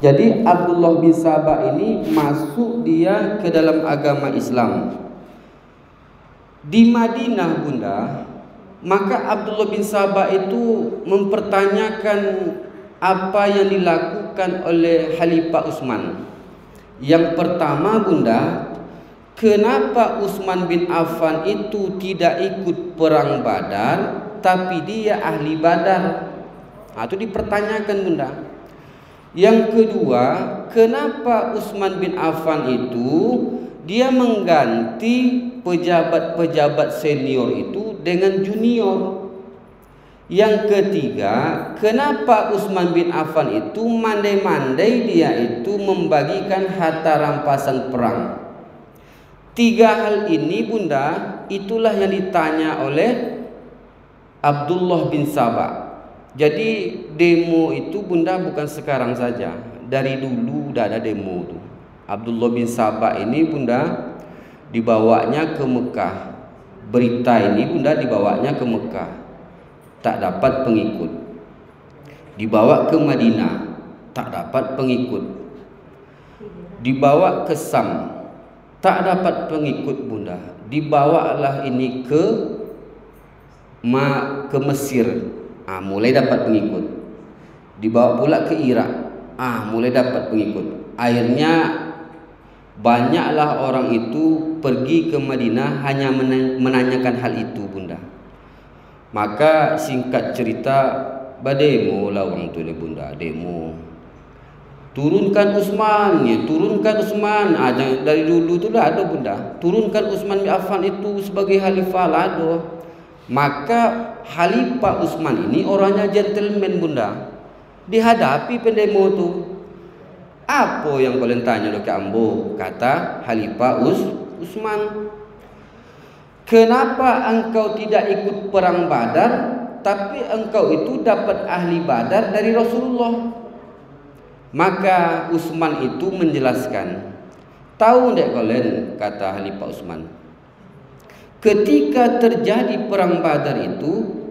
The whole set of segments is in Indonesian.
Jadi Abdullah bin Sabah ini masuk dia ke dalam agama Islam di Madinah, Bunda. Maka Abdullah bin Sabah itu mempertanyakan apa yang dilakukan oleh Khalifah Utsman. Yang pertama, Bunda, kenapa Utsman bin Affan itu tidak ikut perang Badar tapi dia ahli Badar? Itu dipertanyakan, Bunda. Yang kedua, kenapa Utsman bin Affan itu dia mengganti pejabat-pejabat senior itu dengan junior? Yang ketiga, kenapa Utsman bin Affan itu mandai-mandai dia itu membagikan harta rampasan perang? Tiga hal ini, Bunda, itulah yang ditanya oleh Abdullah bin Sabah. Jadi demo itu, Bunda, bukan sekarang saja. Dari dulu udah ada demo tuh. Abdullah bin Sabah ini, Bunda, dibawanya ke Mekah. Berita ini, Bunda, dibawanya ke Mekah. Tak dapat pengikut. Dibawa ke Madinah. Tak dapat pengikut. Dibawa ke Sam. Tak dapat pengikut, Bunda. Dibawalah ini ke Mesir. Mulai dapat pengikut. Dibawa pula ke Irak. Mulai dapat pengikut. Akhirnya banyaklah orang itu pergi ke Madinah hanya menanyakan hal itu, Bunda. Maka singkat cerita, bademo lah orang tu ni, Bunda, demo. Turunkan Utsman, ya, turunkan Utsman. Dari dulu tu dah ada, Bunda. Turunkan Utsman bin Affan itu sebagai khalifah lah ada. Maka Khalifah Utsman ini orangnya gentleman, Bunda. Dihadapi pendemo tu, apa yang kalian tanya lo ke ambo? Kata Khalifah Utsman, kenapa engkau tidak ikut perang Badar, tapi engkau itu dapat ahli Badar dari Rasulullah? Maka Utsman itu menjelaskan, tahu tidak kalian, kata Khalifah Utsman, ketika terjadi perang Badar itu,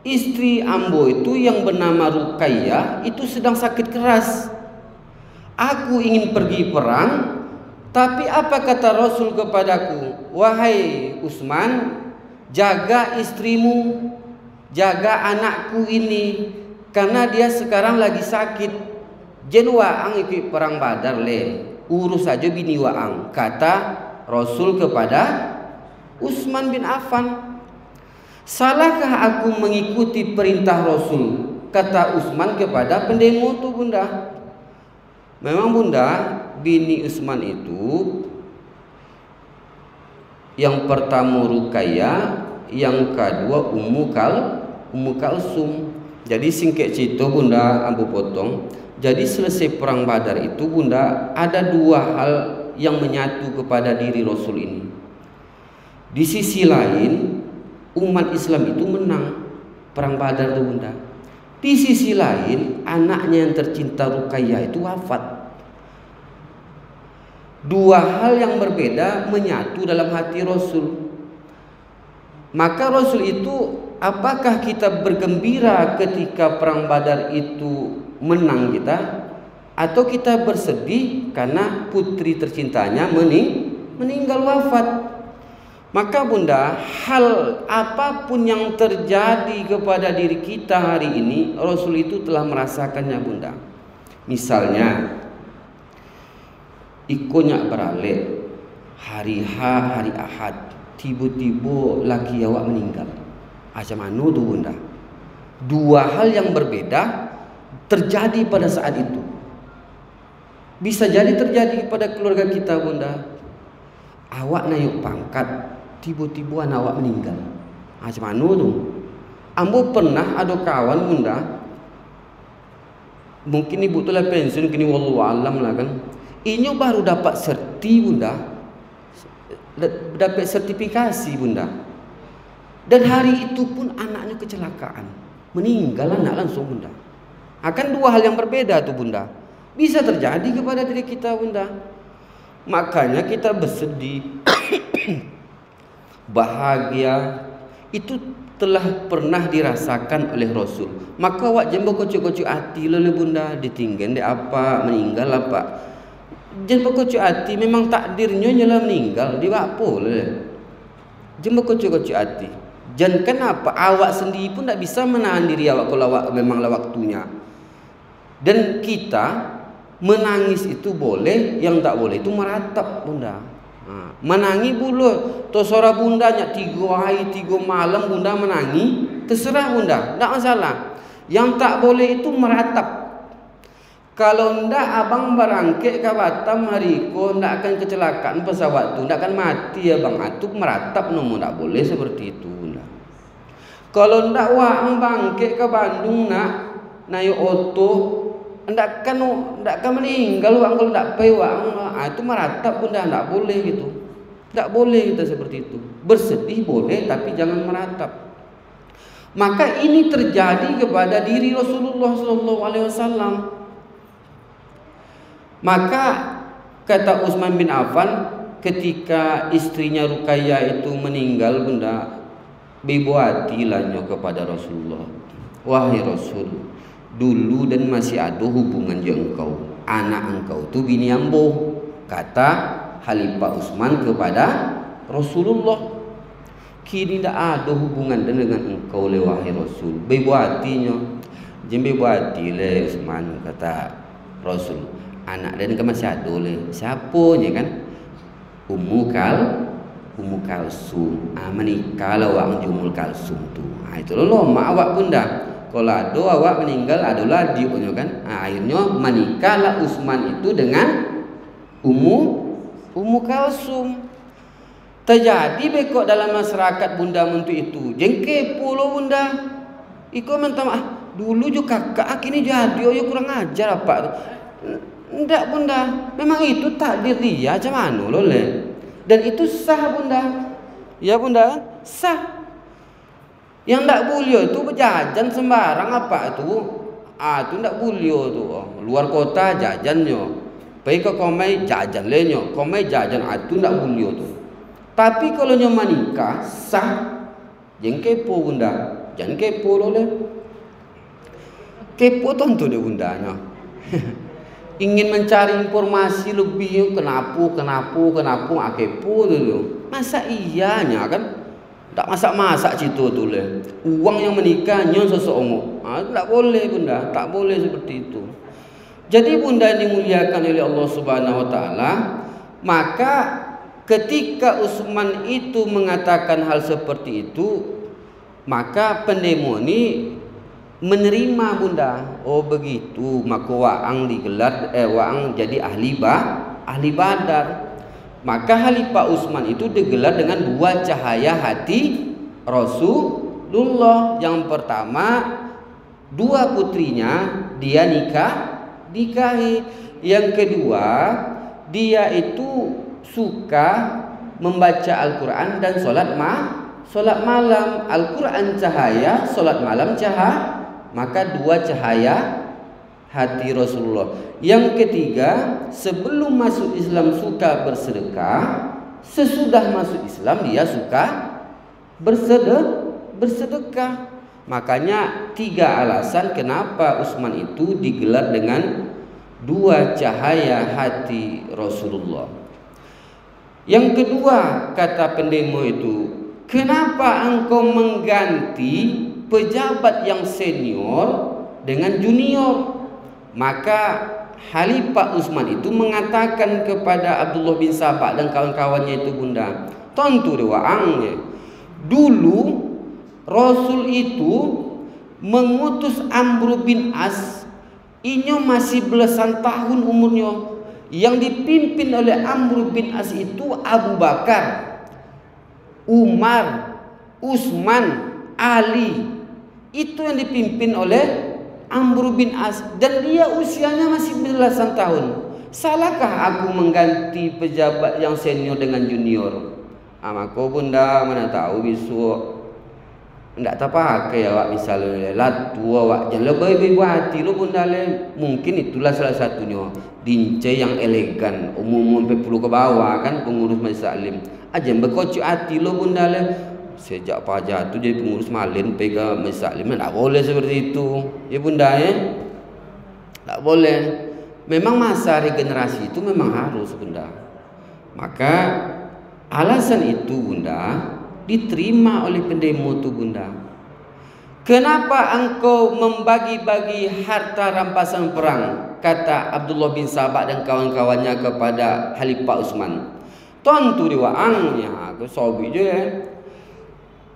istri ambo itu yang bernama Ruqayyah itu sedang sakit keras. Aku ingin pergi perang, tapi apa kata Rasul kepadaku? Wahai Utsman, jaga istrimu, jaga anakku ini, karena dia sekarang lagi sakit. Jen waang ikut perang Badar le, urus saja bini waang, kata Rasul kepada Utsman bin Affan. Salahkah aku mengikuti perintah Rasul? Kata Utsman kepada pendemo itu, Bunda. Memang, Bunda, bini Utsman itu yang pertama Ruqayyah, yang kedua Ummu Kalsum. Jadi singkat cerita, Bunda, ambo potong. Jadi selesai perang Badar itu, Bunda, ada dua hal yang menyatu kepada diri Rasul ini. Di sisi lain, umat Islam itu menang perang Badar itu, Bunda. Di sisi lain, anaknya yang tercinta Ruqayyah itu wafat. Dua hal yang berbeda menyatu dalam hati Rasul. Maka Rasul itu, apakah kita bergembira ketika perang Badar itu menang kita, atau kita bersedih karena putri tercintanya meninggal wafat? Maka, Bunda, hal apapun yang terjadi kepada diri kita hari ini, Rasul itu telah merasakannya, Bunda. Misalnya, ikonya beralik hari hari Ahad, tiba-tiba laki awak meninggal. Macam mana tu, Bunda? Dua hal yang berbeda terjadi pada saat itu. Bisa jadi terjadi kepada keluarga kita, Bunda. Awak naik pangkat, tiba-tiba anak awak meninggal. Macam mana tu? Ambo pernah ada kawan, Bunda, mungkin ibu tu lah pensiun, kini wallahu alam lah kan. Inyo baru dapat serti, Bunda, dapat sertifikasi, Bunda. Dan hari itu pun anaknya kecelakaan, meninggal anak langsung, Bunda. Akan dua hal yang berbeda tu, Bunda. Bisa terjadi kepada diri kita, Bunda. Makanya kita bersedih, bahagia, itu telah pernah dirasakan oleh Rasul. Maka awak jangan berkocok-kocok hati le bunda, ditinggal dek apa, meninggal apa. Jangan berkocok hati, memang takdirnya nyala meninggal, di apa le. Jangan berkocok-kocok hati. Jangan kenapa awak sendiri pun tak bisa menahan diri awak kalau awak memanglah waktunya. Dan kita menangis itu boleh, yang tak boleh itu meratap bunda. Menangi bulu, to suara bundanya 3 hari 3 malam bunda menangi, terserah bunda, tak masalah. Yang tak boleh itu meratap. Kalau ndak abang berangkat ke Batam hari ko ndak akan kecelakaan pesawat tu, ndak akan mati abang. Itu meratap nomor ndak boleh seperti itu bunda. Kalau ndak wang bangkit ke Bandung nak naik auto, ndak kan meninggal wang kalau ndak pay wang. Itu meratap bunda, ndak boleh gitu. Ndak boleh kita seperti itu. Bersedih boleh tapi jangan meratap. Maka ini terjadi kepada diri Rasulullah SAW. Maka kata Utsman bin Affan ketika istrinya Ruqayyah itu meninggal bunda, berbuatilahnya kepada Rasulullah, wahai Rasul, dulu dan masih ada hubungan dengan engkau, anak engkau tu bini ambo, kata Khalifah Utsman kepada Rasulullah. Kini tidak ada hubungan dengan engkau le wahai Rasul, berbuatinya, jangan berbuati le Utsman, kata Rasul. Anak dan engkau masih ada le, siapanya kan? Ummu Kalsum. Menikah lah awak Ummul Kalsum tu. Itu loh mak awak bunda. Kalau ada awak meninggal adalah diunya kan. Akhirnya menikahlah Utsman itu dengan Ummu Kalsum. Terjadi bekok dalam masyarakat bunda untuk itu. Jengke puluh bunda. Iko minta maaf. Dulu juga kakak kini jadi yo kurang ajar apa. Enggak bunda. Memang itu takdir dia macam mana lo le. Dan itu sah bunda. Ya bunda, sah. Yang tak boleh itu berjajan sembarang apa itu? Itu tak boleh tu. Luar kota jajannya. Pergi ke komai jajan lenyo. Komai jajan itu tak boleh tu. Tapi kalau nyonya nikah sah. Jangan kepo bunda. Jangan kepo lo le. Kepo tentu deh bundanya. Ingin mencari informasi lebih, kenapa kepo dulu. Masa iyanya kan? Tak masak situ tu le. Uang yang menikahnya seseorang. Tak boleh bunda, tak boleh seperti itu. Jadi bunda dimuliakan oleh Allah Subhanahu Wa Taala. Maka ketika Utsman itu mengatakan hal seperti itu, maka pendemo ini menerima bunda. Oh begitu, maka waang digelar waang jadi ahli Badar. Maka Khalifah Utsman itu digelar dengan 2 cahaya hati Rasulullah. Yang pertama 2 putrinya dia nikahi. Yang kedua dia itu suka membaca Al-Quran dan solat malam. Al-Quran cahaya, solat malam cahaya. Maka 2 cahaya hati Rasulullah. Yang ketiga, sebelum masuk Islam suka bersedekah, sesudah masuk Islam dia suka bersedekah. Makanya 3 alasan kenapa Utsman itu digelar dengan 2 cahaya hati Rasulullah. Yang kedua, kata pendemo itu, kenapa engkau mengganti pejabat yang senior dengan junior? Maka Khalifah Utsman itu mengatakan kepada Abdullah bin Sabah dan kawan-kawannya itu bunda, tentu dewaangnya. Dulu Rasul itu mengutus Amr bin As, inyo masih belasan tahun umurnya. Yang dipimpin oleh Amr bin As itu Abu Bakar, Umar, Utsman, Ali. Itu yang dipimpin oleh Amr bin As, dan dia usianya masih belasan tahun. Salahkah aku mengganti pejabat yang senior dengan junior? Maka bunda mana tahu besok ndak terpakai awak misalnya latu awak jangan lebih hati lo bunda le. Mungkin itulah salah satunya dincai yang elegan, umum sampai puluh ke bawah kan pengurus majelis taklim. Aja berkocok hati lo bunda le. sejak pajak tu jadi pengurus malin pegang Masjid Taklim, tak boleh seperti itu ya bunda ya, tak boleh. Memang masa regenerasi itu memang harus bunda. Maka alasan itu bunda diterima oleh pendemo tu bunda. Kenapa engkau membagi-bagi harta rampasan perang, kata Abdullah bin Sabah dan kawan-kawannya kepada Khalifah Utsman. Tuan tu diwaangnya ke sobi je ya.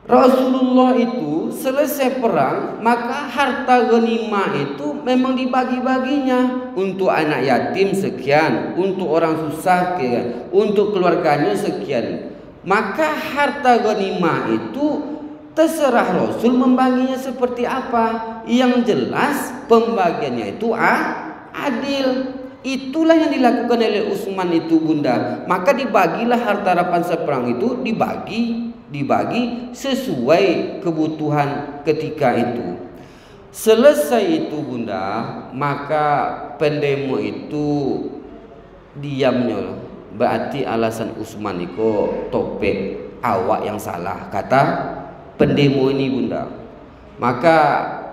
Rasulullah itu selesai perang, maka harta ghanimah itu memang dibagi-baginya untuk anak yatim sekian, untuk orang susah sekian, untuk keluarganya sekian. Maka harta ghanimah itu terserah Rasul membaginya seperti apa. Yang jelas pembagiannya itu adil. Itulah yang dilakukan oleh Utsman itu bunda. Maka dibagilah harta rampasan perang itu, dibagi sesuai kebutuhan ketika itu. Selesai itu bunda, maka pendemo itu diamnya. Berarti alasan Utsman itu topik awak yang salah, kata pendemo ini bunda. Maka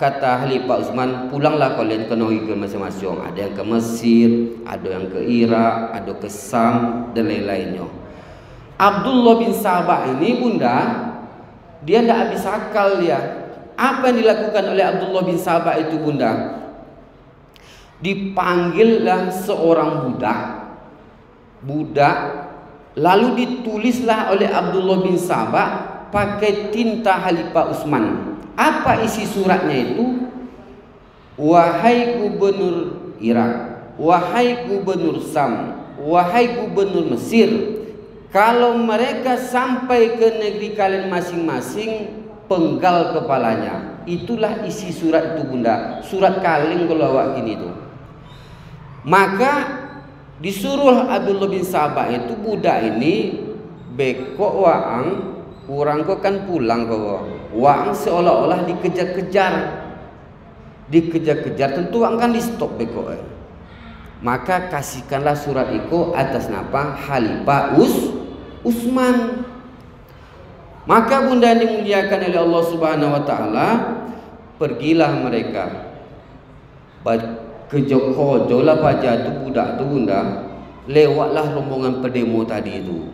kata Khalifah Utsman, pulanglah kalian ke negeri masing-masing. Ada yang ke Mesir, ada yang ke Irak, ada ke Sam dan lain-lainnya. Abdullah bin Sabah ini bunda, dia tidak habis akal dia. Apa yang dilakukan oleh Abdullah bin Sabah itu bunda? Dipanggillah seorang budak, lalu ditulislah oleh Abdullah bin Sabah pakai tinta Khalifah Utsman. Apa isi suratnya itu? Wahai gubernur Irak, wahai gubernur Sam, wahai gubernur Mesir, kalau mereka sampai ke negeri kalian masing-masing, penggal kepalanya. Itulah isi surat itu bunda. Surat kaleng kalau awak gini itu. Maka disuruh Abdullah bin Sabah itu budak ini bekok waang, orang kok kan pulang kok. Waang seolah-olah dikejar-kejar. Tentu waang kan di stop bekok. Maka kasihkanlah surat itu atas nama Khalifah Utsman. Maka bunda yang dimuliakan oleh Allah Subhanahu wa taala, pergilah mereka ke Joko, jola paja tu budak tu bunda, lewatlah rombongan pendemo tadi itu.